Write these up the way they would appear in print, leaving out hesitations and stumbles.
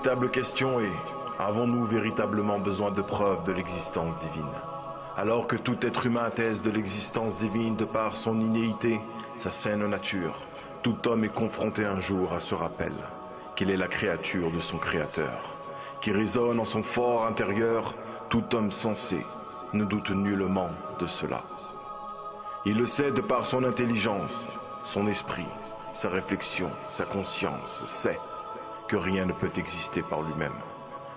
véritable question est, avons-nous véritablement besoin de preuves de l'existence divine? Alors que tout être humain atteste de l'existence divine de par son innéité, sa saine nature, tout homme est confronté un jour à ce rappel, qu'il est la créature de son Créateur, qui résonne en son fort intérieur. Tout homme sensé ne doute nullement de cela. Il le sait de par son intelligence, son esprit, sa réflexion, sa conscience, sait que rien ne peut exister par lui-même,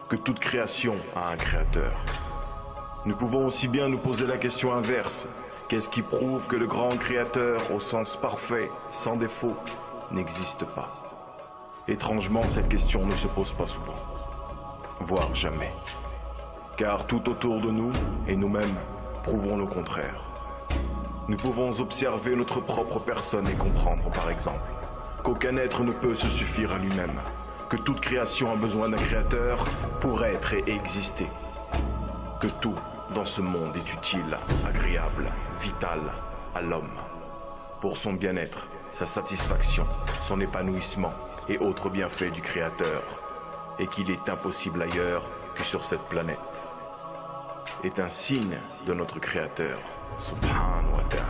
que toute création a un créateur. Nous pouvons aussi bien nous poser la question inverse. Qu'est-ce qui prouve que le grand créateur, au sens parfait, sans défaut, n'existe pas? Étrangement, cette question ne se pose pas souvent, voire jamais. Car tout autour de nous, et nous-mêmes, prouvons le contraire. Nous pouvons observer notre propre personne et comprendre, par exemple, qu'aucun être ne peut se suffire à lui-même, que toute création a besoin d'un créateur pour être et exister, que tout dans ce monde est utile, agréable, vital à l'homme, pour son bien-être, sa satisfaction, son épanouissement et autres bienfaits du Créateur, et qu'il est impossible ailleurs que sur cette planète, est un signe de notre Créateur, subhanahu wa ta'ala.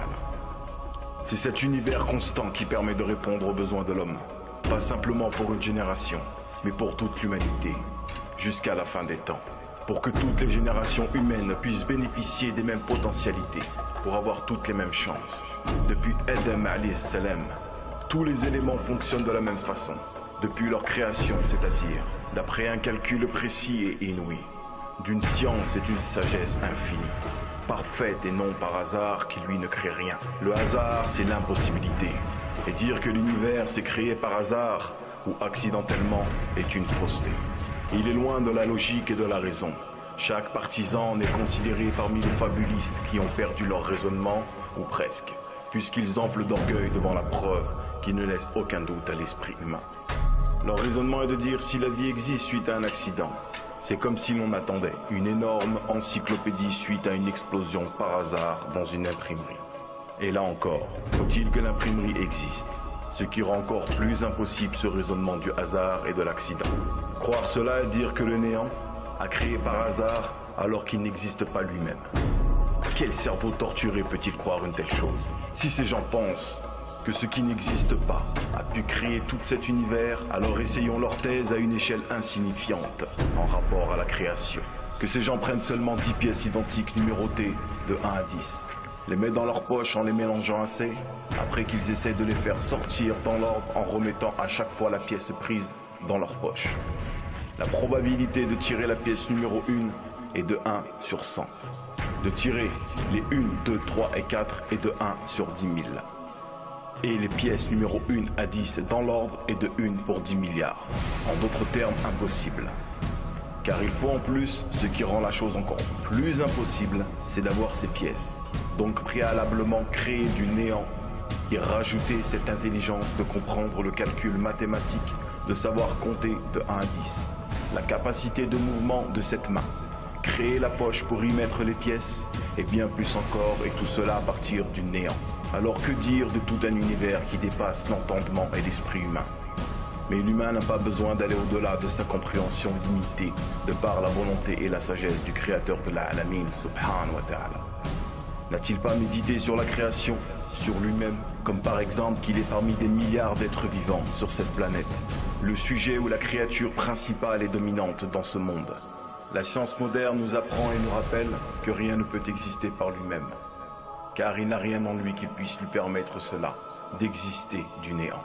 C'est cet univers constant qui permet de répondre aux besoins de l'homme, pas simplement pour une génération, mais pour toute l'humanité, jusqu'à la fin des temps, pour que toutes les générations humaines puissent bénéficier des mêmes potentialités, pour avoir toutes les mêmes chances. Depuis Adam alayhi salam, tous les éléments fonctionnent de la même façon, depuis leur création, c'est-à-dire d'après un calcul précis et inouï, d'une science et d'une sagesse infinie, parfaite et non par hasard qui lui ne crée rien. Le hasard, c'est l'impossibilité. Et dire que l'univers s'est créé par hasard ou accidentellement est une fausseté. Il est loin de la logique et de la raison. Chaque partisan n'est considéré parmi les fabulistes qui ont perdu leur raisonnement, ou presque, puisqu'ils enflent d'orgueil devant la preuve qui ne laisse aucun doute à l'esprit humain. Leur raisonnement est de dire si la vie existe suite à un accident. C'est comme si l'on attendait une énorme encyclopédie suite à une explosion par hasard dans une imprimerie. Et là encore, faut-il que l'imprimerie existe? Ce qui rend encore plus impossible ce raisonnement du hasard et de l'accident. Croire cela et dire que le néant a créé par hasard alors qu'il n'existe pas lui-même. Quel cerveau torturé peut-il croire une telle chose? Si ces gens pensent que ce qui n'existe pas a pu créer tout cet univers, alors essayons leur thèse à une échelle insignifiante en rapport à la création. Que ces gens prennent seulement 10 pièces identiques numérotées de 1 à 10, les mettent dans leur poche en les mélangeant assez, après qu'ils essaient de les faire sortir dans l'ordre en remettant à chaque fois la pièce prise dans leur poche. La probabilité de tirer la pièce numéro 1 est de 1 sur 100. De tirer les 1, 2, 3 et 4 est de 1 sur 10 000. Et les pièces numéro 1 à 10 dans l'ordre est de 1 pour 10 milliards. En d'autres termes, impossible. Car il faut en plus, ce qui rend la chose encore plus impossible, c'est d'avoir ces pièces. Donc préalablement créer du néant et rajouter cette intelligence de comprendre le calcul mathématique, de savoir compter de 1 à 10. La capacité de mouvement de cette main. Créer la poche pour y mettre les pièces, et bien plus encore, et tout cela à partir du néant. Alors que dire de tout un univers qui dépasse l'entendement et l'esprit humain? Mais l'humain n'a pas besoin d'aller au-delà de sa compréhension limitée, de par la volonté et la sagesse du Créateur de l'Alamin, subhanahu wa ta'ala. N'a-t-il pas médité sur la création, sur lui-même, comme par exemple qu'il est parmi des milliards d'êtres vivants sur cette planète, le sujet ou la créature principale et dominante dans ce monde? La science moderne nous apprend et nous rappelle que rien ne peut exister par lui-même, car il n'a rien en lui qui puisse lui permettre cela, d'exister du néant.